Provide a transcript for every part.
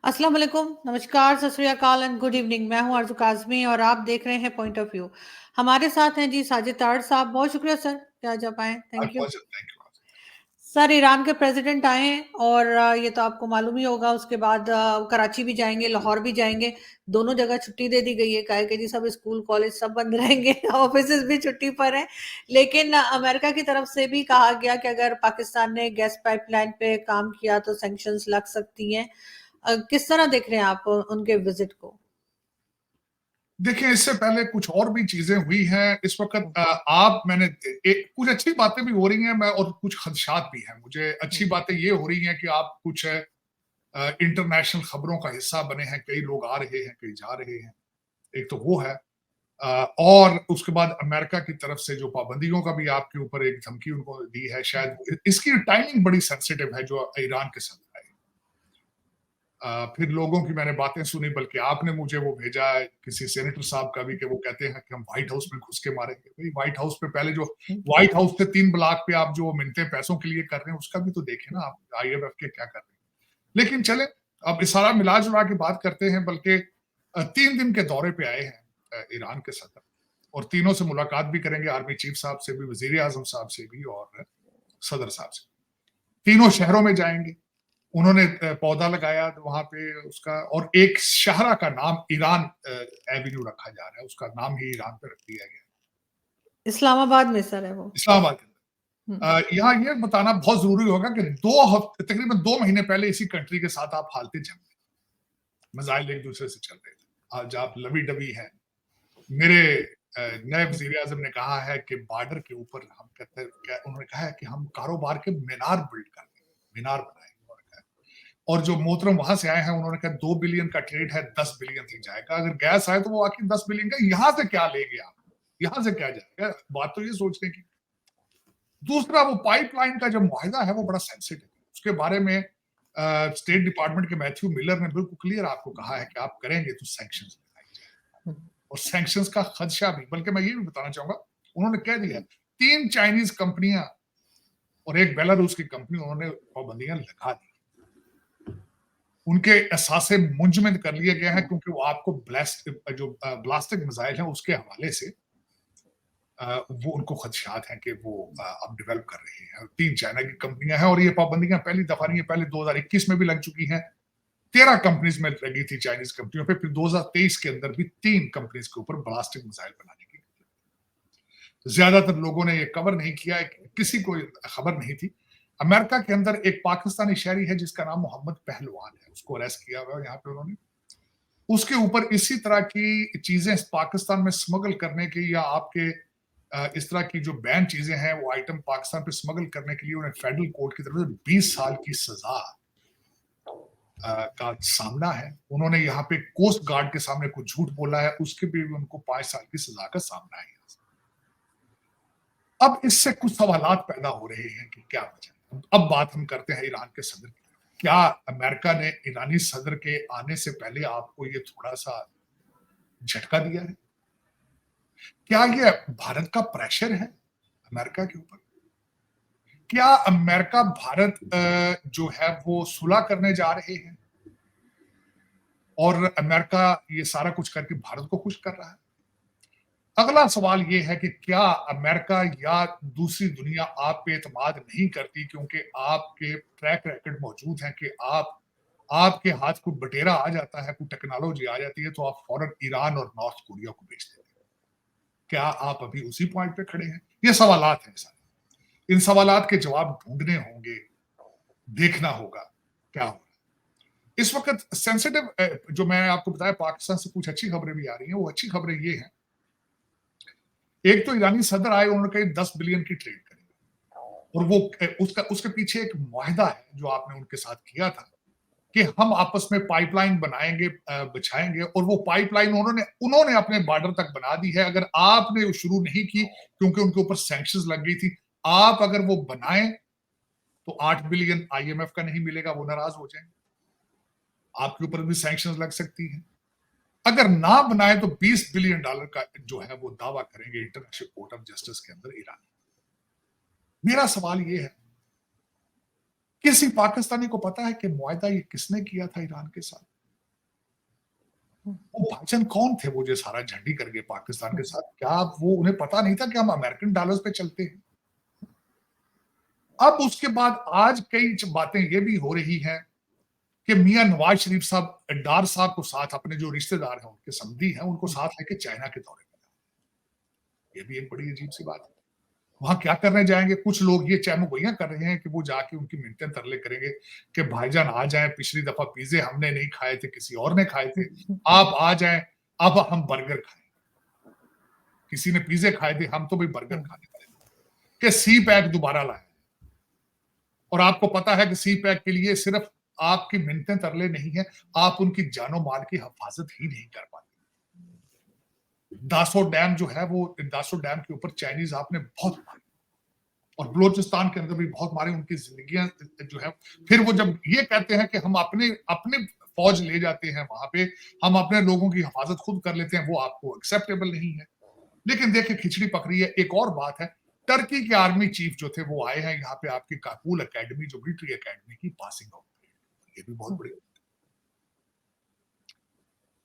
अस्सलाम वालेकुम, नमस्कार, सत श्री अकाल एंड गुड इवनिंग। मैं हूं आरज़ू काज़मी और आप देख रहे हैं पॉइंट ऑफ व्यू। हमारे साथ हैं जी साजिद ताड़ साहब। बहुत शुक्रिया सर कि आज आप आए। My thank you. pleasure. Thank you. Sir, Iran के प्रेसिडेंट आए हैं और ये तो आपको मालूम ही होगा। उसके बाद कराची भी जाएंगे, लाहौर भी जाएंगे। दोनों जगह छुट्टी दे दी गई है, काहे कि जी सब स्कूल कॉलेज सब बंद रहेंगे ऑफिस भी छुट्टी पर हैं। लेकिन अमेरिका की तरफ से भी कहा गया कि अगर पाकिस्तान ने गैस पाइपलाइन पे काम किया तो सैंक्शंस लग सकती हैं। किस तरह देख रहे हैं आप उनके विजिट को? देखिए, इससे पहले कुछ और भी चीजें हुई हैं इस वक्त। हम्म, कुछ अच्छी बातें भी हो रही हैं मैं, और कुछ खदशात भी हैं। मुझे अच्छी हम्म, बातें ये हो रही हैं कि आप कुछ इंटरनेशनल खबरों का हिस्सा बने हैं, कई लोग आ रहे हैं, कई जा रहे हैं। एक तो वो है। और उसके बाद अमेरिका की तरफ से जो पाबंदियों का भी आपके ऊपर एक धमकी उनको दी है, हम्म, शायद इसकी टाइमिंग बड़ी सेंसिटिव है जो ईरान के साथ आई। फिर लोगों की मैंने बातें सुनी, बल्कि आपने मुझे वो भेजा है किसी सेनेटर साहब का भी, कि वो कहते हैं कि हम व्हाइट हाउस में घुस के मारेंगे। भाई, व्हाइट हाउस पे पहले जो हम्म, व्हाइट हाउस से 3 ब्लॉक पे आप जो मिनते पैसों के लिए कर रहे हैं, उसका भी तो देखें ना आप, आईएमएफ के क्या कर रहे हैं। लेकिन चले, अब इस सारा मिला जुला के बात करते हैं। बल्कि 3 दिन के दौरे पे आए हैं ईरान के सदर, और तीनों से मुलाकात भी करेंगे, आर्मी चीफ साहब से भी, वजीर आजम साहब से भी, और सदर साहब से। तीनों शहरों में जाएंगे। उन्होंने पौधा लगाया वहां पे उसका, और एक शहरा का नाम ईरान एवेन्यू रखा जा रहा है, उसका नाम ही ईरान पे रख दिया गया। इस्लामाबाद में सर है वो। इस्लामाबाद के हम्म, अंदर। यहाँ ये बताना बहुत जरूरी होगा कि 2 हफ्ते, तकरीबन 2 महीने पहले इसी कंट्री के साथ आप हालते जंग में, मिसाइल एक दूसरे से चल रहे थे। आज आप लवी डबी हैं। मेरे नए वजीर आजम ने कहा है कि बॉर्डर के ऊपर हम कहते हैं, उन्होंने कहा है कि हम कारोबार के मीनार बिल्ड कर देंगे, मीनार बनाएंगे। और जो मोहतरम वहां से आए हैं, उन्होंने कहा 2 बिलियन का ट्रेड है, 10 बिलियन तक जाएगा। अगर गैस आए तो वो आखिर 10 बिलियन का यहां से क्या लेंगे आप, यहां से क्या जाएगा। बात तो ये सोचने की। दूसरा, वो पाइपलाइन का जो मुआहिदा है वो बड़ा सेंसिटिव है। उसके बारे में स्टेट डिपार्टमेंट के मैथ्यू मिलर ने बिल्कुल क्लियर आपको कहा है कि आप करेंगे तो सैंक्शन लगाई जाए, हम्म, और सैंक्शन का खदशा भी। बल्कि मैं ये भी बताना चाहूंगा, उन्होंने कह दिया 3 चाइनीज कंपनियां और एक बेलारूस की कंपनी, उन्होंने पाबंदियां लगा दी। उनके असासे मुंजमद कर लिए गए हैं, क्योंकि वो आपको ब्लास्टिक मिसाइल है उसके हवाले से वो उनको खदशात हैं कि वो अब डेवलप कर रही हैं। 3 चाइना की कंपनियां हैं, और ये पाबंदियां पहली दफा नहीं है, पहले 2021 में भी लग चुकी हैं। 13 कंपनीज में लगी थी चाइनीज कंपनियों पे, फिर 2023 के अंदर भी 3 कंपनीज के ऊपर ब्लास्टिक मिसाइल बनाने की। ज्यादातर लोगों ने ये कवर नहीं किया, किसी को खबर नहीं थी। अमेरिका के अंदर एक पाकिस्तानी शहरी है जिसका नाम मोहम्मद पहलवान है, उसको अरेस्ट किया हुआ है यहाँ पे उन्होंने। उसके ऊपर इसी तरह की चीजें पाकिस्तान में स्मगल करने की, या आपके इस तरह की जो बैन चीजें हैं वो आइटम पाकिस्तान पे स्मगल करने के लिए उन्हें फेडरल कोर्ट की तरफ से 20 साल की सजा का सामना है। उन्होंने यहाँ पे कोस्ट गार्ड के सामने कुछ झूठ बोला है, उसके भी उनको 5 साल की सजा का सामना है। अब इससे कुछ सवालात पैदा हो रहे हैं कि क्या वजह। अब बात हम करते हैं ईरान के सदर की। क्या अमेरिका ने ईरानी सदर के आने से पहले आपको ये थोड़ा सा झटका दिया है? क्या ये भारत का प्रेशर है अमेरिका के ऊपर? क्या अमेरिका भारत जो है वो सुलह करने जा रहे हैं, और अमेरिका ये सारा कुछ करके भारत को खुश कर रहा है? अगला सवाल ये है कि क्या अमेरिका या दूसरी दुनिया आप पे एतमाद नहीं करती, क्योंकि आपके ट्रैक रिकॉर्ड मौजूद है कि आपके हाथ को बटेरा आ जाता है, कोई टेक्नोलॉजी आ जाती है, तो आप फौरन ईरान और नॉर्थ कोरिया को बेच देते हैं। क्या आप अभी उसी पॉइंट पे खड़े हैं? ये सवालात हैं सारे। इन सवालात के जवाब ढूंढने होंगे, देखना होगा क्या हो रहा है इस वक्त। सेंसिटिव जो मैं आपको बताया, पाकिस्तान से कुछ अच्छी खबरें भी आ रही हैं। वो अच्छी खबरें ये हैं, एक तो ईरानी सदर आए, उन्होंने कहा 10 बिलियन की ट्रेड करेंगे, और वो उसके पीछे एक मुआहिदा है जो आपने उनके साथ किया था कि हम आपस में पाइपलाइन बनाएंगे, बिछाएंगे, और वो पाइपलाइन उन्होंने अपने बॉर्डर तक बना दी है। अगर आपने शुरू नहीं की, क्योंकि उनके ऊपर सैंक्शंस लग गई थी, आप अगर वो बनाएं तो 8 बिलियन आईएमएफ का नहीं मिलेगा, वो नाराज हो जाएंगे, आपके ऊपर भी सैंक्शंस लग सकती हैं। अगर ना बनाए तो $20 बिलियन का जो है वो दावा करेंगे इंटरनेशनल कोर्ट ऑफ जस्टिस के अंदर ईरान। मेरा सवाल ये है, किसी पाकिस्तानी को पता है कि मुआहदा ये किसने किया था ईरान के साथ? वो भाईजान कौन थे वो जो सारा झंडी कर गए पाकिस्तान के साथ? क्या वो उन्हें पता नहीं था कि हम अमेरिकन डॉलर्स पे चलते हैं? अब उसके बाद आज कई बातें ये भी हो रही हैं कि मियां नवाज शरीफ साहब डार साहब को साथ अपने जो रिश्तेदार हैं उनके समधी हैं उनको साथ लेके चाइना के दौरे पे, ये भी एक बड़ी अजीब सी बात है। वहां क्या करने जाएंगे? कुछ लोग ये चैमुगोइयां कर रहे हैं कि वो जाके उनकी मिन्नतें तरले करेंगे कि भाईजान आ जाएं, पिछली दफा पिज्जे हमने नहीं खाए थे, किसी और ने खाए थे, आप आ जाएं, अब हम बर्गर खाएं। किसी ने पिज्जे खाए थे, हम तो भाई बर्गर खाने वाले कि सी पैक दोबारा लाए। और आपको पता है कि सी पैक के लिए सिर्फ आपकी मिन्नतें तरले नहीं है, आप उनकी जानो माल की हिफाजत ही नहीं कर पाते। दासो डैम जो है वो दासो डैम के ऊपर चाइनीज आपने बहुत मारे और बलोचिस्तान के अंदर भी बहुत मारे, उनकी जिंदगियां जो है। फिर वो जब ये कहते हैं कि हम अपने अपने फौज ले जाते हैं वहां पे, हम अपने लोगों की हिफाजत खुद कर लेते हैं, वो आपको एक्सेप्टेबल नहीं है। लेकिन देखिए खिचड़ी पकड़ी है। एक और बात है, टर्की के आर्मी चीफ जो थे वो आए हैं यहाँ पे आपकी काकुल एकेडमी जो मिलिट्री एकेडमी की पासिंग आउट, ये भी बहुत बड़ी।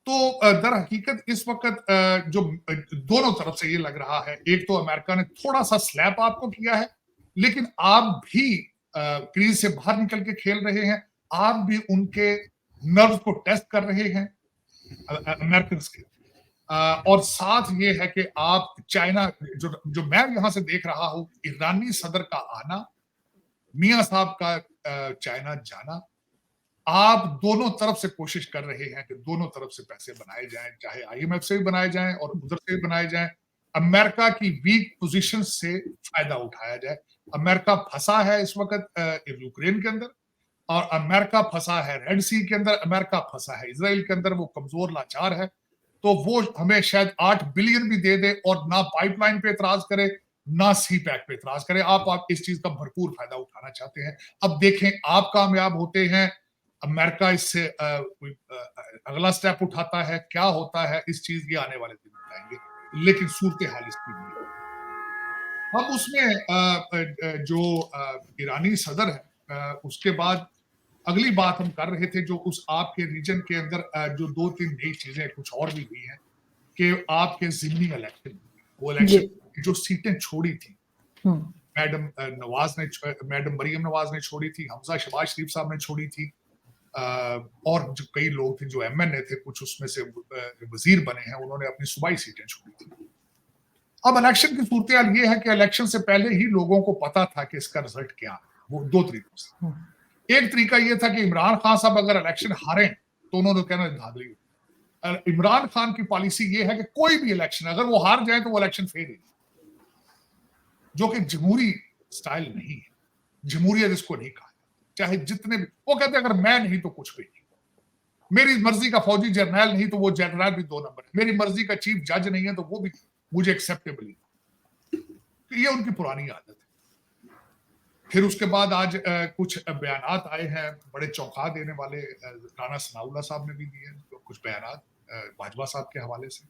तो दर हकीकत इस वक्त जो दोनों तरफ से ये लग रहा है, एक तो अमेरिका ने थोड़ा सा स्लैप आपको किया है, लेकिन आप भी क्रीज से बाहर निकल के खेल रहे हैं, आप भी उनके नर्व को टेस्ट कर रहे हैं अमेरिकन के। और साथ ये है कि आप चाइना जो मैं यहां से देख रहा हूं, ईरानी सदर का आना, मियां साहब का चाइना जाना, आप दोनों तरफ से कोशिश कर रहे हैं कि दोनों तरफ से पैसे बनाए जाएं, चाहे आईएमएफ से भी बनाए जाएं और उधर से भी बनाए जाएं। अमेरिका की वीक पोजीशन से फायदा उठाया जाए। अमेरिका फंसा है इस वक्त यूक्रेन के अंदर, और अमेरिका फंसा है रेड सी के अंदर, अमेरिका फंसा है इसराइल के अंदर। वो कमजोर लाचार है, तो वो हमें शायद 8 बिलियन भी दे दे और ना पाइपलाइन पे एतराज करे, ना सी पैक पे एतराज करे। आप इस चीज का भरपूर फायदा उठाना चाहते हैं। अब देखें आप कामयाब होते हैं, अमेरिका इससे अगला स्टेप उठाता है, क्या होता है इस चीज के आने वाले दिन बताएंगे। लेकिन सूरत हाल इसकी नहीं है। अब उसमें जो ईरानी सदर है, उसके बाद अगली बात हम कर रहे थे जो उस आपके रीजन के अंदर जो 2-3 नई चीजें कुछ और भी हुई हैं कि आपके जिमनी इलेक्शन, वो इलेक्शन जो सीटें छोड़ी थी मैडम नवाज ने, मैडम मरियम नवाज ने छोड़ी थी, हमजा शहबाज शरीफ साहब ने छोड़ी थी, और जो कई लोग थे जो एमएनए थे, कुछ उसमें से वजीर बने हैं, उन्होंने अपनी सूबाई सीटें छोड़ी थी। अब इलेक्शन की सूरत ये है कि इलेक्शन से पहले ही लोगों को पता था कि इसका रिजल्ट क्या है। वो 2 तरीकों से, एक तरीका ये था कि इमरान खान साहब अगर इलेक्शन हारे तो उन्होंने कहना धांधली। इमरान खान की पॉलिसी ये है कि कोई भी इलेक्शन अगर वो हार जाए तो वो इलेक्शन फेल है, जो कि जमहूरी स्टाइल नहीं है। जमहूरियत इसको नहीं कहा, चाहे जितने भी वो कहते हैं अगर मैं नहीं तो कुछ भी नहीं, मेरी मर्जी का फौजी जर्नल नहीं तो वो जर्नल भी 2 नंबर है, मेरी मर्जी का चीफ जज नहीं है तो वो भी मुझे एक्सेप्टेबल नहीं। तो ये उनकी पुरानी आदत है। फिर उसके बाद आज कुछ बयानात आए हैं बड़े चौंका देने वाले, राना सनाउल्लाह साहब ने भी दिए कुछ बयानात बाजवा साहब के हवाले से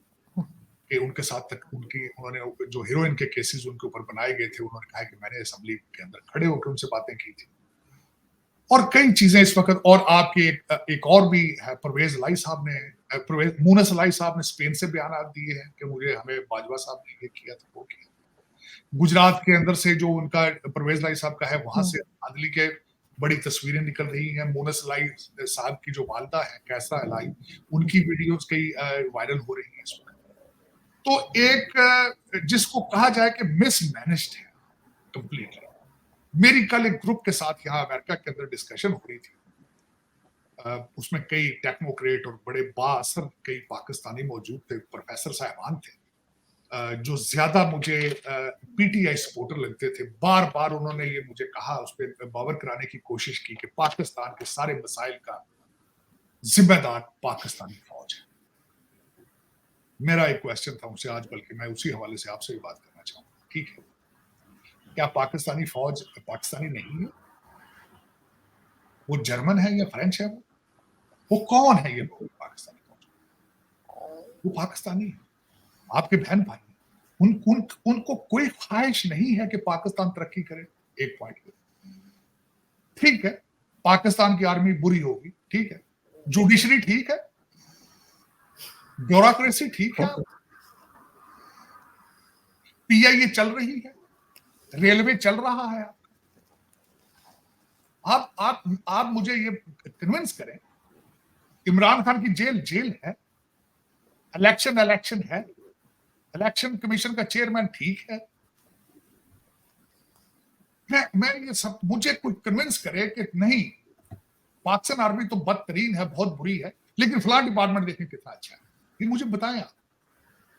कि उनके साथ तक उन्होंने जो हीरोइन के केसेस उनके ऊपर बनाए गए थे, उन्होंने कहा कि मैंने असेंबली के अंदर खड़े होकर उनसे बातें की थी और कई चीजें इस वक्त। और आपके एक और भी है, परवेज लाई साहब ने, मूनस लाई साहब ने स्पेन से बयान दिए हैं कि मुझे हमें बाजवा साहब ने ये किया था, वो किया। गुजरात के अंदर से जो उनका परवेज लाई साहब का है, वहां से आदली के बड़ी तस्वीरें निकल रही हैं। मूनस लाई साहब की जो वालदा है कैसरा लाई, उनकी वीडियोस कई वायरल हो रही हैं इस वक्त। तो एक जिसको कहा जाए कि मिसमैनेज्ड है कंप्लीटली। मेरी कल एक ग्रुप के साथ यहाँ अमेरिका के अंदर डिस्कशन हो रही थी, उसमें कई टेक्नोक्रेट और बड़े बाअसर कई पाकिस्तानी मौजूद थे, प्रोफेसर साहबान थे जो ज्यादा मुझे पीटीआई सपोर्टर लगते थे। बार बार उन्होंने ये मुझे कहा, उस पर बावर कराने की कोशिश की कि पाकिस्तान के सारे मसाइल का जिम्मेदार पाकिस्तानी फौज है। मेरा एक क्वेश्चन था उनसे आज, बल्कि मैं उसी हवाले से आपसे भी बात करना चाहूंगा। ठीक है, क्या पाकिस्तानी फौज पाकिस्तानी नहीं है? वो जर्मन है या फ्रेंच है? वो कौन है ये पाकिस्तानी फौज? वो पाकिस्तानी है, आपके बहन भाई। उनको कोई ख्वाहिश नहीं है कि पाकिस्तान तरक्की करे। एक पॉइंट ठीक है, पाकिस्तान की आर्मी बुरी होगी, ठीक है, जुडिशरी ठीक है, ब्यूरोक्रेसी ठीक है, पीआईए चल रही है, रेलवे चल रहा है। आप मुझे ये कन्विंस करें, इमरान खान की जेल जेल है, इलेक्शन है, इलेक्शन कमीशन का चेयरमैन ठीक है। मैं ये सब, मुझे कोई कन्विंस करे कि नहीं, पाकिस्तान आर्मी तो बदतरीन है, बहुत बुरी है, लेकिन फलां डिपार्टमेंट देखें कितना अच्छा है, ये मुझे बताएं आप,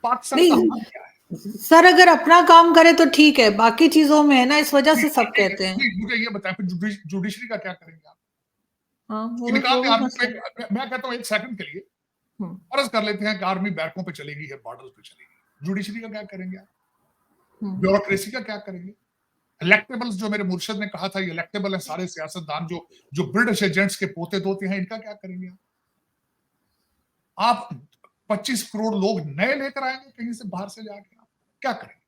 पाकिस्तान का हाल क्या है? सर अगर अपना काम करे तो ठीक है, बाकी चीजों में है ना, इस वजह से सब कहते हैं। मुझे ये बताएं, फिर जुडिशरी का क्या करेंगे आप? हाँ, वो निकाल भी आर्मी, मैं कहता हूँ एक सेकंड के लिए फर्ज कर लेते हैं कि आर्मी बैरकों पे चलेगी या बॉर्डर्स पे चलेगी, जुडिशरी का क्या करेंगे आप? ब्यूरोक्रेसी का क्या करेंगे? इलेक्टेबल्स, जो मेरे मुर्शद ने कहा था ये इलेक्टेबल है सारे सियासतदान, जो ब्रिटिश एजेंट्स के पोते दोते हैं, इनका क्या करेंगे आप? 25 करोड़ लोग नए लेकर आएंगे कहीं से बाहर से जाके, आप क्या करेंगे?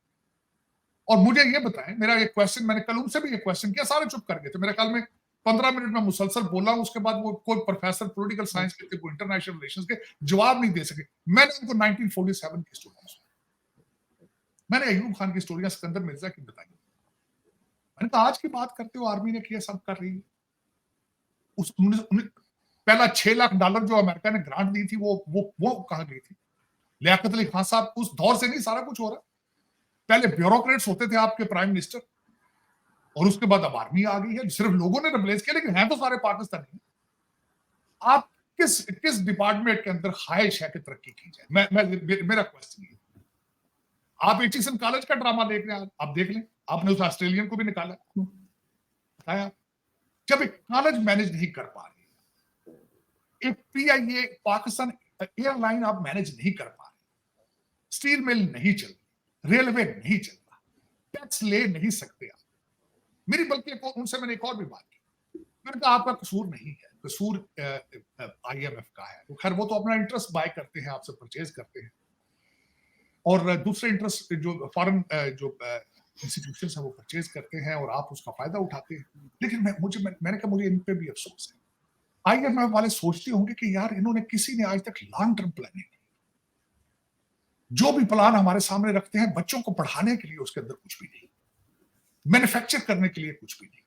और मुझे ये बताएं, मेरा एक क्वेश्चन, मैंने कल उनसे भी एक क्वेश्चन किया, सारे चुप कर गए थे, मेरे ख्याल में 15 मिनट में मुसलसल बोला, उसके बाद वो कोई प्रोफेसर पॉलिटिकल साइंस के थे, कोई इंटरनेशनल रिलेशंस के, जवाब नहीं दे सके। मैंने उनको 1947 की स्टोरी, मैंने अयूब खान की स्टोरियां, सिकंदर मिर्जा की बताई, मैंने कहा आज की बात करते हो, आर्मी ने किया, सब कर रही है। पहला $6 लाख जो अमेरिका ने ग्रांट दी थी, वो कहां गई थी? लियाकत अली खान साहब, उस दौर से नहीं सारा कुछ हो रहा। पहले ब्यूरोक्रेट्स होते थे आपके प्राइम मिनिस्टर, और उसके बाद अब आर्मी आ गई है, सिर्फ लोगों ने रिप्लेस किया, लेकिन हैं तो सारे पाकिस्तानी। आप किस डिपार्टमेंट के अंदर ख्वाहिश है कि तरक्की की जाए? मेरा क्वेश्चन ये, आप एचिसन कॉलेज का ड्रामा देख रहे हैं, आप देख लें, आपने उस ऑस्ट्रेलियन को भी निकाला, बताया, जब एक कॉलेज मैनेज नहीं कर पा रही, एक पीआईए पाकिस्तान एयरलाइन आप मैनेज नहीं कर पा रहे, स्टील मिल नहीं चल रही, रेलवे नहीं चल रहा, टैक्स ले नहीं सकते आप, मेरी बल्कि उनसे मैंने एक और भी बात की, मैंने कहा आपका कसूर नहीं है, कसूर आईएमएफ का है, तो खैर वो तो अपना इंटरेस्ट बाय करते हैं, आपसे परचेज करते हैं, और दूसरे इंटरेस्ट जो फॉरेन जो इंस्टीट्यूशंस है वो परचेज करते हैं, और आप उसका फायदा उठाते हैं। लेकिन मैंने कहा मुझे इन पे भी अफसोस है। आईएमएफ वाले सोचते होंगे कि यार इन्होंने, किसी ने आज तक लॉन्ग टर्म प्लानिंग, जो भी प्लान हमारे सामने रखते हैं बच्चों को पढ़ाने के लिए, उसके अंदर कुछ भी नहीं, मैन्युफैक्चर करने के लिए कुछ भी नहीं,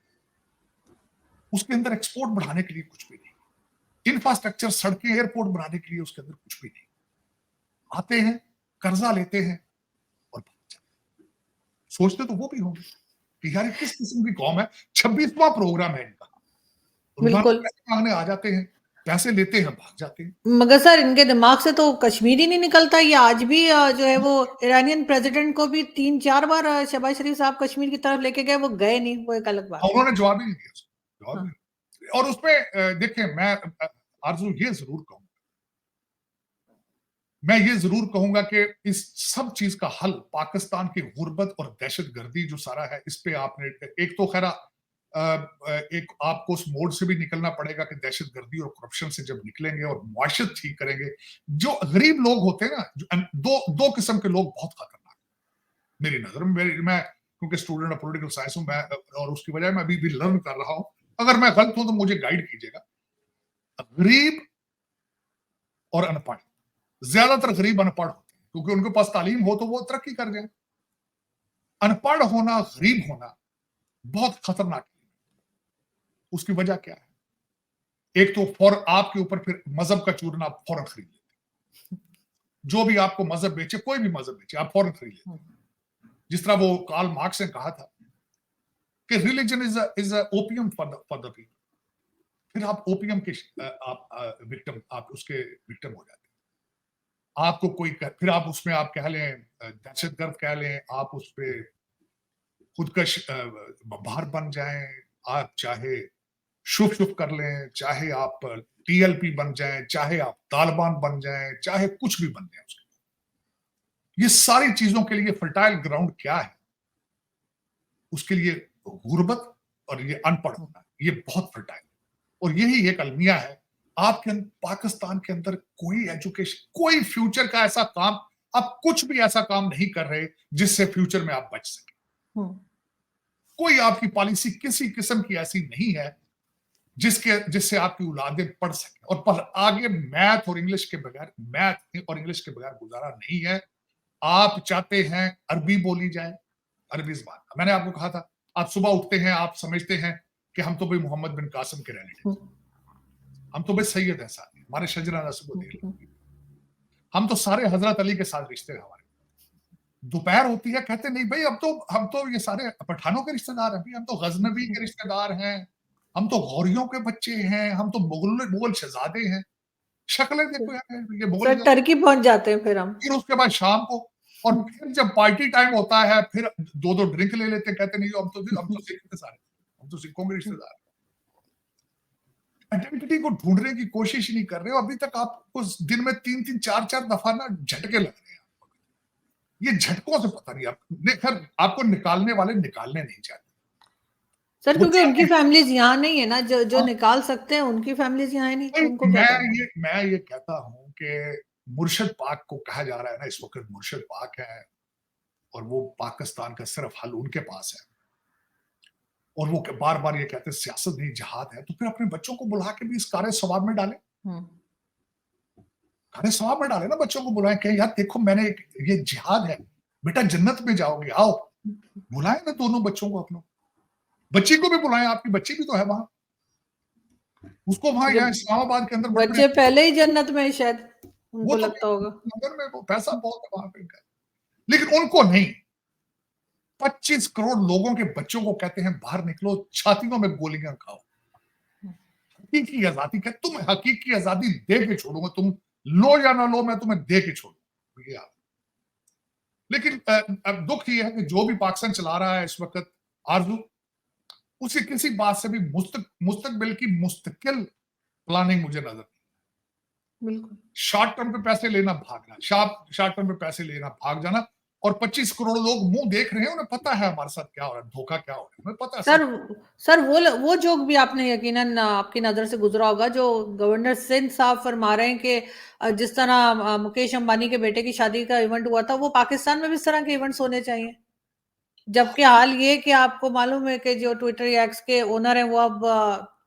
उसके अंदर एक्सपोर्ट बढ़ाने के लिए कुछ भी नहीं, इंफ्रास्ट्रक्चर, सड़कें, एयरपोर्ट बनाने के लिए उसके अंदर कुछ भी नहीं। आते हैं, कर्जा लेते हैं और सोचते तो वो भी होंगे कि यार किस किस्म की कौम है, 26वां प्रोग्राम है इनका, बिल्कुल, पैसे मांगने आ जाते हैं, पैसे लेते हैं, भाग जाते हैं। मगर सर इनके दिमाग से तो कश्मीर ही नहीं निकलता। ये आज भी जो है वो ईरानियन प्रेसिडेंट को भी 3-4 बार शहबाज शरीफ साहब कश्मीर की तरफ लेके गए, वो गए नहीं, वो एक अलग बात है। उन्होंने जवाब ही नहीं दिया, जवाब हाँ। नहीं। और उसमें देखिए, मैं आरजू ये जरूर कहूंगा, मैं ये जरूर कहूंगा कि इस सब चीज का हल पाकिस्तान की गुर्बत और दहशतगर्दी जो सारा है, इस पे आपने एक तो खैरा एक आपको उस मोड से भी निकलना पड़ेगा कि दहशतगर्दी और करप्शन से जब निकलेंगे और मुआशरत ठीक करेंगे, जो गरीब लोग होते हैं ना, दो किस्म के लोग बहुत खतरनाक मेरी नजर में। मैं क्योंकि स्टूडेंट ऑफ पॉलिटिकल साइंस हूं, मैं और उसकी वजह मैं अभी भी लर्न कर रहा हूं, अगर मैं गलत हूं तो मुझे गाइड कीजिएगा। गरीब और अनपढ़, ज्यादातर गरीब अनपढ़ होते हैं, क्योंकि उनके पास तालीम हो तो वो तरक्की कर जाए। अनपढ़ होना, गरीब होना बहुत खतरनाक है। उसकी वजह क्या है? एक तो आपके ऊपर फिर मजहब का चूरन आप फौरन खरीद लेते, जो भी आपको मजहब बेचे, कोई भी मजहब बेचे, आप फौरन खरीद लेते। जिस तरह वो कार्ल मार्क्स ने कहा था कि religion is opium for the people, फिर आप ओपियम के आप उसके विक्टिम हो जाते हैं। आपको कोई फिर आप उसमें आप कह लें दहशतगर्द कह लें, आप उस पर खुदकश बाहर बन जाएं, आप चाहे शुभ शुभ कर लें, चाहे आप टीएलपी बन जाएं, चाहे आप तालिबान बन जाएं, चाहे कुछ भी बन जाए, उसके ये सारी चीजों के लिए फर्टाइल ग्राउंड क्या है? उसके लिए गुर्बत और ये अनपढ़ होना, ये बहुत फर्टाइल, और यही एक अलमिया है आपके पाकिस्तान के अंदर। कोई एजुकेशन, कोई फ्यूचर का ऐसा काम, आप कुछ भी ऐसा काम नहीं कर रहे जिससे फ्यूचर में आप बच सके। कोई आपकी पॉलिसी किसी किस्म की ऐसी नहीं है जिससे आपकी औलादें पढ़ सकें और पर आगे मैथ और इंग्लिश के बगैर गुजारा नहीं है। आप चाहते हैं अरबी बोली जाए, अरबी ज़बान। मैंने आपको कहा था, आप सुबह उठते हैं, आप समझते हैं कि हम तो भाई मोहम्मद बिन कासिम के रिलेटिव, हम तो भाई सैयद हैं सारे, हमारे शजरा नस्ब-उ-दीन, हम तो सारे हज़रत अली के साथ रिश्ते हैं हमारे। दोपहर होती है, कहते नहीं भाई हम तो ये सारे पठानों के रिश्तेदार हैं, हम तो गजनवी के रिश्तेदार हैं, हम तो गौरियों के बच्चे हैं, हम तो मुगल शहजादे हैं। शक्लें देखो यार, ये मुगल। सर टर्की पहुंच जाते हैं फिर हम। फिर उसके बाद शाम को, और फिर जब पार्टी टाइम होता है, फिर दो ड्रिंक ले लेते हैं, कहते नहीं हम तो सिख थे सारे, हम तो सिखों के रिश्तेदार। आइडेंटिटी को ढूंढने की कोशिश नहीं कर रहे हो। अभी तक आपको दिन में 3-3 4-4 दफा ना झटके लग रहे हैं। ये झटकों से पता नहीं, खैर आपको निकालने वाले निकालने नहीं चाहते सर, वो क्योंकि उनकी फैमिलीज यहाँ नहीं है ना, जो हाँ, निकाल सकते हैं उनकी फैमिलीज यहाँ है नहीं, तो उनको क्या करना। मैं ये कहता हूं कि मुर्शिद पाक को कहा जा रहा है ना इस वक्त, मुर्शिद पाक है और वो पाकिस्तान का सिर्फ हल उनके पास है, और वो बार बार ये कहते हैं सियासत नहीं जहाद है, तो फिर अपने बच्चों को बुला के भी इस कार्य सवाब में डाले, कार्य सवाब में डाले ना, बच्चों को बुलाएं कि यार देखो मैंने ये जिहाद है बेटा, जन्नत में जाओगे, आओ। बुलाएं ना दोनों बच्चों को, अपनों बच्ची को भी बुलाएं, आपकी बच्ची भी तो है वहां, उसको वहां यहाँ इस्लामाबाद के अंदर बच्चे पहले ही जन्नत में शायद उनको वो तो लगता होगा। अंदर में वो पैसा बहुत है वहां पे, लेकिन उनको नहीं। 25 करोड़ लोगों के बच्चों को कहते हैं बाहर निकलो, छातियों में गोलियां खाओ, हकीकी आजादी का, तुम हकीकी आजादी दे के छोड़ूंगा, तुम लो या ना लो, मैं तुम्हें दे के छोड़ूंगा। लेकिन अब दुख ये है कि जो भी पाकिस्तान चला रहा है इस वक्त, आरजू, उसे किसी बात से भी मुस्तकबिल की मुस्तकिल प्लानिंग मुझे नजर नहीं। बिल्कुल शॉर्ट टर्म पे पैसे लेना, भागना, शॉर्ट टर्म पे पैसे लेना, भाग जाना, और 25 करोड़ लोग मुंह देख रहे हैं, उन्हें पता है हमारे साथ क्या हो रहा है, धोखा क्या हो रहा है, उन्हें पता है सर। सर वो जोक भी आपने यकीनन आपकी नजर से गुजरा होगा, जो गवर्नर सिंध साहब फरमा रहे हैं कि जिस तरह मुकेश अंबानी के बेटे की शादी का इवेंट हुआ था, वो पाकिस्तान में भी इस तरह के इवेंट्स होने चाहिए। जबकि हाल ये कि आपको मालूम है कि जो ट्विटर या एक्स के ओनर हैं वो अब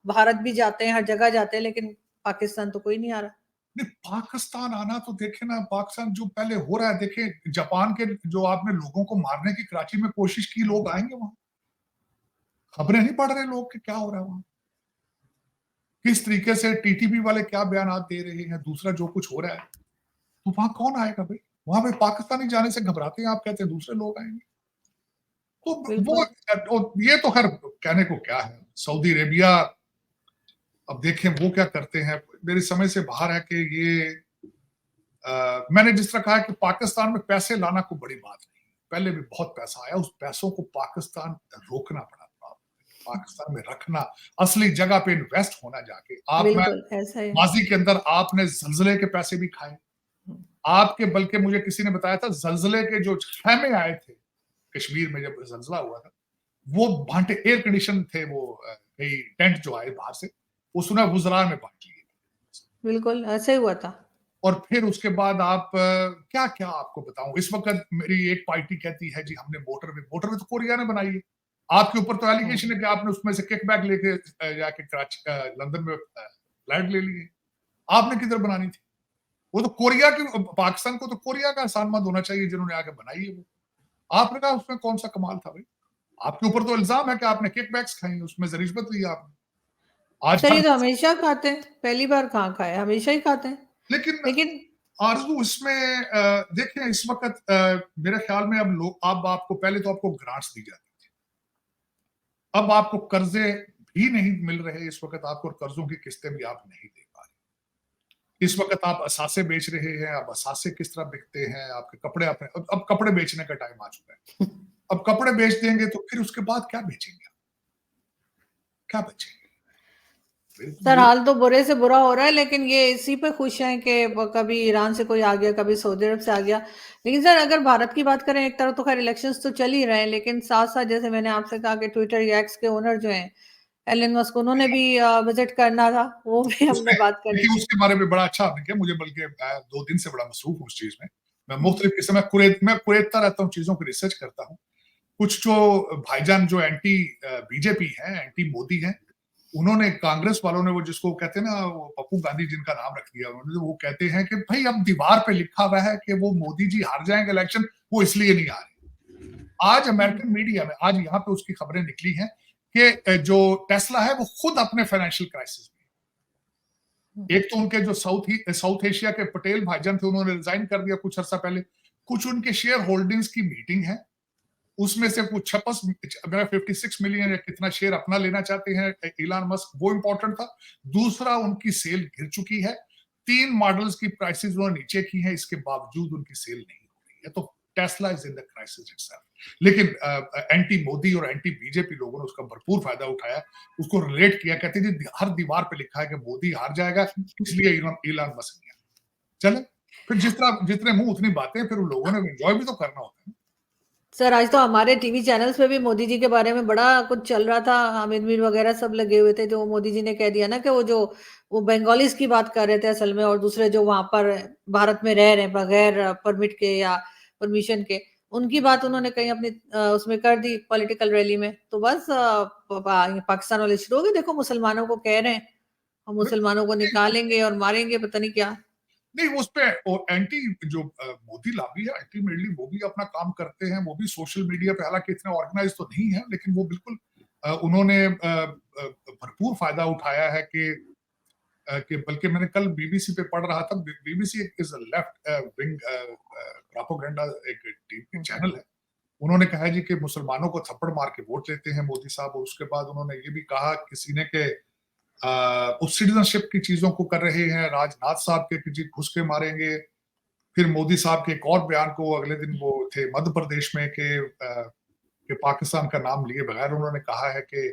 भारत भी जाते हैं, हर जगह जाते हैं, लेकिन पाकिस्तान तो कोई नहीं आ रहा। नहीं, पाकिस्तान आना तो देखे ना, पाकिस्तान जो पहले हो रहा है, देखे जापान के जो आपने लोगों को मारने की कराची में कोशिश की, लोग आएंगे वहां, खबरें नहीं पढ़ रहे लोग कि क्या हो रहा है वहां, किस तरीके से टीटीपी वाले क्या बयान दे रहे हैं, दूसरा जो कुछ हो रहा है, तो वहां कौन आएगा भाई, वहां पे पाकिस्तानी जाने से घबराते हैं, आप कहते हैं दूसरे लोग आएंगे, तो वो ये तो खैर कहने को क्या है। सऊदी अरेबिया, अब देखें वो क्या करते हैं, मेरी समझ से बाहर है कि ये मैंने जिस तरह कहा कि पाकिस्तान में पैसे लाना कोई बड़ी बात नहीं, पहले भी बहुत पैसा आया, उस पैसों को पाकिस्तान रोकना पड़ा, पाकिस्तान में रखना, असली जगह पे इन्वेस्ट होना जाके। बिल्कुल ऐसा है। माजी के अंदर आपने जलजले के पैसे भी खाए, आपके, बल्कि मुझे किसी ने बताया था जलजले के जो खेमे आए थे कश्मीर में, जब जलजला हुआ था, वो बांटे, एयर कंडीशन थे वो टेंट जो आए बाहर से, वो सुना गुजरात में बांट लिए। बिल्कुल ऐसे ही हुआ था। और फिर उसके बाद आप क्या क्या आपको बताऊं, इस वक्त मेरी एक पार्टी कहती है जी हमने मोटरवे तो कोरिया ने बनाई है, आपके ऊपर तो एलिगेशन है कि आपने उसमें से किकबैक लेके जाके कराची लंदन में फ्लैट ले लिए, आपने किधर बनानी थी, वो तो कोरिया की, पाकिस्तान को तो कोरिया का एहसान मंद होना चाहिए जिन्होंने आके बनाई है वो, आपने कहा उसमें कौन सा कमाल था भाई, आपके ऊपर तो इल्जाम है कि आपने किकबैक्स खाई, उसमें से रिश्वत ली आपने। आज सर ये तो हमेशा खाते हैं, पहली बार कहाँ खाए, हमेशा ही खाते हैं। लेकिन आरजू इसमें देखिए इस वक्त मेरे ख्याल में अब आपको, पहले तो आपको ग्रांट्स दी जाती थी, अब आपको कर्जे भी नहीं मिल रहे इस वक्त आपको, कर्जों की किस्तें भी आप नहीं दे पा रहे इस वक्त, आप असासे बेच रहे हैं, अब असासे किस तरह बिकते हैं, आपके कपड़े, आपने अब कपड़े बेचने का टाइम आ चुका है, अब कपड़े बेच देंगे तो फिर उसके बाद क्या बेचेंगे, क्या बचेंगे। सर हाल तो बुरे से बुरा हो रहा है, लेकिन ये इसी पे खुश हैं कि कभी ईरान से कोई आ गया, कभी सऊदी अरब से आ गया। लेकिन सर अगर भारत की बात करें, एक तरफ तो खैर इलेक्शंस तो चल ही रहे हैं, लेकिन साथ साथ जैसे मैंने आपसे कहा कि ट्विटर या एक्स के ओनर जो हैं एलन मस्क, उन्होंने भी विजिट करना था, वो भी हमने बात करनी थी। उसके बारे में बड़ा अच्छा आपने किया, मुझे बल्कि 2 दिन से बड़ा मसरूफ हूँ उस चीज में, मैं मुख्तलिफ किस्म मैं कुरेदता रहता हूँ, चीजों की रिसर्च करता हूँ। कुछ जो भाईजान जो एंटी बीजेपी हैं, एंटी मोदी हैं, उन्होंने कांग्रेस वालों ने वो जिसको कहते हैं ना, वो पप्पू गांधी जिनका नाम रख दिया उन्होंने, वो कहते हैं कि भाई अब दीवार पे लिखा हुआ है कि वो मोदी जी हार जाएंगे इलेक्शन, वो इसलिए नहीं आ रहे। आज अमेरिकन मीडिया में आज यहाँ पे उसकी खबरें निकली हैं कि जो टेस्ला है वो खुद अपने फाइनेंशियल क्राइसिस में, एक तो उनके जो साउथ एशिया के पटेल भाईजान थे उन्होंने रिजाइन कर दिया कुछ अर्सा पहले, कुछ उनके शेयर होल्डिंग्स की मीटिंग है, उसमें से कुछ 56 मिलियन या कितना शेयर अपना लेना चाहते हैं इलान मस्क, वो इंपॉर्टेंट था। दूसरा, उनकी सेल गिर चुकी है, 3 मॉडल्स की प्राइसेस उन्होंने नीचे की हैं, इसके बावजूद उनकी सेल नहीं हो रही है। तो Tesla is in the crisis itself. लेकिन एंटी मोदी और एंटी बीजेपी लोगों ने उसका भरपूर फायदा उठाया, उसको रिलेट किया, कहते थे हर दीवार पे लिखा है कि मोदी हार जाएगा इसलिए इलान मस्क नहीं आया। चले, फिर जितने मुंह उतनी बातें, फिर उन लोगों ने एंजॉय भी तो करना होता है। सर आज तो हमारे टीवी चैनल्स पे भी मोदी जी के बारे में बड़ा कुछ चल रहा था, हामिद मीर वगैरह सब लगे हुए थे, जो मोदी जी ने कह दिया ना कि वो बंगालीज की बात कर रहे थे असल में, और दूसरे जो वहां पर भारत में रह रहे हैं बगैर परमिट के या परमिशन के, उनकी बात उन्होंने कहीं अपनी उसमें कर दी पॉलिटिकल रैली में। तो बस पाकिस्तान वाले शुरू हो गए, देखो मुसलमानों को कह रहे हैं हम मुसलमानों को निकालेंगे और मारेंगे, पता नहीं क्या। नहीं, उस पे एंटी जो मोदी लॉबी है अल्टीमेटली वो भी अपना काम करते हैं, वो भी सोशल मीडिया पे, हालांकि इतने ऑर्गेनाइज तो नहीं है, लेकिन वो बिल्कुल उन्होंने भरपूर फायदा उठाया है कि बल्कि मैंने कल बीबीसी पे पढ़ रहा था, BBC is a left wing propaganda एक टीवी चैनल है, उन्होंने कहा जी कि मुसलमानों को थप्पड़ मार के वोट लेते हैं मोदी साहब, और उसके बाद उन्होंने ये भी कहा किसी ने के उस सिटीजनशिप की चीजों को कर रहे हैं, राजनाथ साहब के जी घुस के मारेंगे। फिर मोदी साहब के एक और बयान को अगले दिन वो थे मध्य प्रदेश में कि पाकिस्तान का नाम लिए बगैर उन्होंने कहा है कि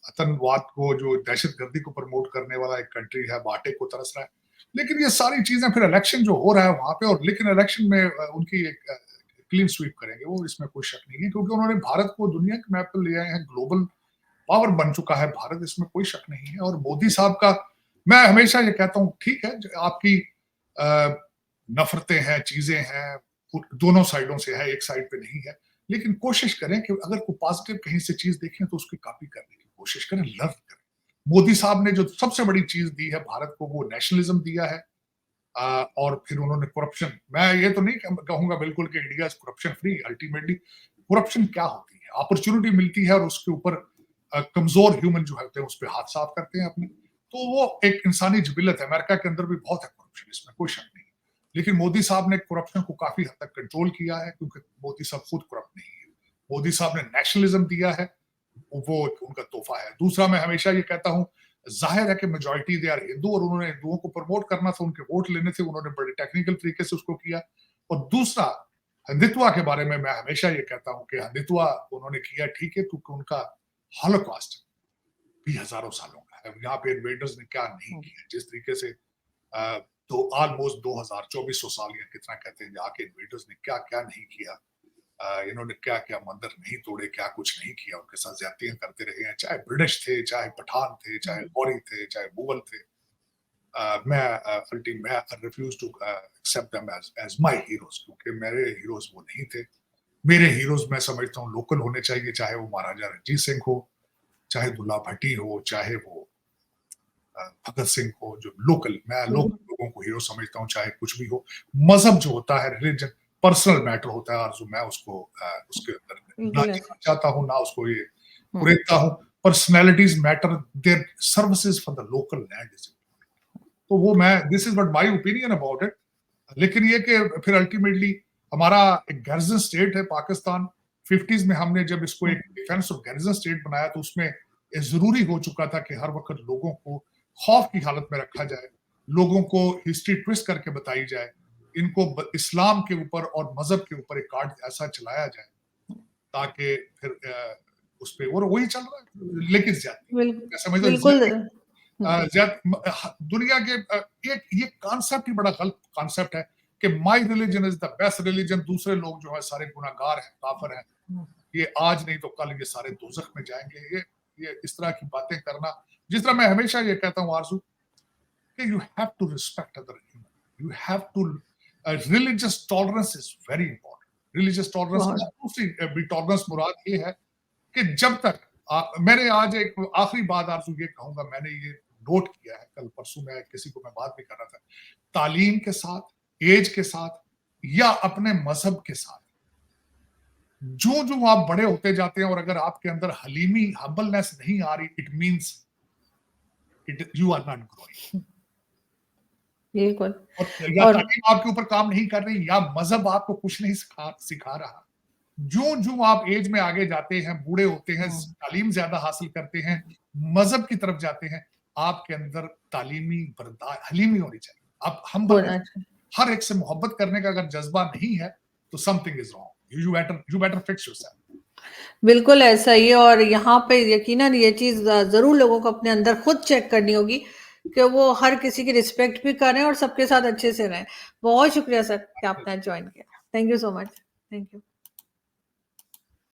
आतंकवाद को, जो दहशतगर्दी को प्रमोट करने वाला एक कंट्री है, बाटे को तरस रहा है। लेकिन ये सारी चीजें फिर इलेक्शन जो हो रहा है वहां पे, और लेकिन इलेक्शन में उनकी एक क्लीन स्वीप करेंगे वो, इसमें कोई शक नहीं है, क्योंकि उन्होंने भारत को दुनिया के मैप पर ले आए हैं, ग्लोबल पावर बन चुका है भारत, इसमें कोई शक नहीं है। और मोदी साहब का मैं हमेशा ये कहता हूँ, ठीक है आपकी नफरतें हैं, चीजें हैं, दोनों साइडों से है, एक साइड पे नहीं है, लेकिन कोशिश करें कि अगर कोई पॉजिटिव कहीं से चीज देखें तो उसकी कॉपी करने की कोशिश करें, लर्न करें। मोदी साहब ने जो सबसे बड़ी चीज दी है भारत को, वो नेशनलिज्म दिया है, और फिर उन्होंने करप्शन, मैं ये तो नहीं कहूंगा बिल्कुल कि India is corruption free, ultimately corruption क्या होती है, अपॉर्चुनिटी मिलती है और उसके ऊपर कमजोर ह्यूमन जो होते हैं उस पर हाथ साफ करते हैं अपने, तो वो एक इंसानी जिबिलत है। अमेरिका के अंदर भी बहुत है करप्शन, इसमें कोई शक नहीं, लेकिन मोदी साहब ने करप्शन को काफी हद तक कंट्रोल किया है, क्योंकि मोदी साहब खुद करप्ट नहीं है। मोदी साहब ने नेशनलिज्म दिया है, वो उनका तोहफा है। दूसरा, मैं हमेशा ये कहता हूं, जाहिर है कि मेजॉरिटी दे आर हिंदू, और उन्होंने हिंदुओं को प्रमोट करना था, उनके वोट लेने थे, उन्होंने बड़े टेक्निकल तरीके से उसको किया। और दूसरा, हिंदुत्व के बारे में मैं हमेशा ये कहता हूं कि हिंदुत्व उन्होंने किया ठीक है, क्योंकि उनका हॉलोकॉस्ट भी हजारों सालों का है। यहाँ पे इन्वेडर्स ने क्या नहीं किया, जिस तरीके से तो ऑलमोस्ट 2400 साल या कितना कहते हैं जाके इन्वेडर्स ने क्या क्या नहीं किया, इन्होंने क्या क्या मंदिर नहीं तोड़े, क्या कुछ नहीं किया, उनके साथ ज्यादतियां करते रहे हैं, चाहे ब्रिटिश थे, चाहे पठान थे, चाहे गौरी थे, चाहे मुगल थे। मैं refuse to accept them as my heroes, क्योंकि मेरे हीरोज वो नहीं थे। मेरे हीरोज मैं समझता हूँ लोकल होने चाहिए, चाहे वो महाराजा रणजीत सिंह हो, चाहे दुल्ला भट्टी हो, चाहे वो भगत सिंह हो, जो लोकल, मैं लोकल लोगों को हीरो समझता हूँ, चाहे कुछ भी हो। मजहब जो होता है, रिलीजन पर्सनल मैटर होता है, और मैं उसको उसके अंदर ना जाना चाहता हूँ, ना उसको ये कुरेदता हूँ। Personalities matter, their services for the local land is, तो वो मैं, this is what my opinion about it. लेकिन ये कि फिर अल्टीमेटली हमारा एक गैरिजन स्टेट है पाकिस्तान, 50s में हमने जब इसको एक डिफेंस ऑफ गैरिजन स्टेट बनाया, तो उसमें जरूरी हो चुका था कि हर वक्त लोगों को खौफ की हालत में रखा जाए, लोगों को हिस्ट्री ट्विस्ट करके बताई जाए, इनको इस्लाम के ऊपर और मजहब के ऊपर एक कार्ड ऐसा चलाया जाए ताकि फिर उस पर, और वही चल रहा है। लेकिन बिल्कुल दुनिया के एक ये कॉन्सेप्ट ही बड़ा गलत कॉन्सेप्ट है कि my religion is the best religion, दूसरे लोग जो है सारे गुनाहगार हैं, काफिर हैं, ये आज नहीं तो कल ये सारे दोजख में जाएंगे। ये इस तरह की बातें करना, जिस तरह मैं हमेशा ये कहता हूँ आरजू, कि you have to respect other human, you have to, religious tolerance is very important. Religious tolerance, दूसरी भी टॉलरेंस मुराद ये है कि जब तक मैंने आज एक आखिरी बात आरज़ू ये कहूँगा, मैंने ये नोट किया है, कल परसों मैं किसी को मैं बात भी कर रहा था, तालीम के साथ, ऐज के साथ या अपने मज़हब के साथ, जो आप बड़े होते जाते हैं और अगर आपके अंदर हलीमी, हम्बलनेस नहीं आ रही, it means you are not growing. बिल्कुल। और या और तालीम आपके ऊपर काम नहीं कर रही या मज़हब आपको कुछ नहीं सिखा रहा। जो आप एज में आगे जाते हैं, बूढ़े होते हैं, तालीम ज़्यादा हासिल करते हैं, मज़हब की तरफ जाते हैं, आपके अंदर तालीमी हलीमी होनी चाहिए। आप होना हम्बलनेस, चाहिए। हर एक से मोहब्बत करने का अगर जज़्बा नहीं है, तो something is wrong. You better fix yourself. बिल्कुल ऐसा ही है और यहाँ पे यकीनन ये चीज़ ज़रूर लोगों को अपने अंदर खुद चेक करनी होगी कि वो हर किसी की रिस्पेक्ट भी करें और सबके साथ अच्छे से रहें। बहुत शुक्रिया सर कि आपने आज जॉइन किया। Thank you so much. Thank you.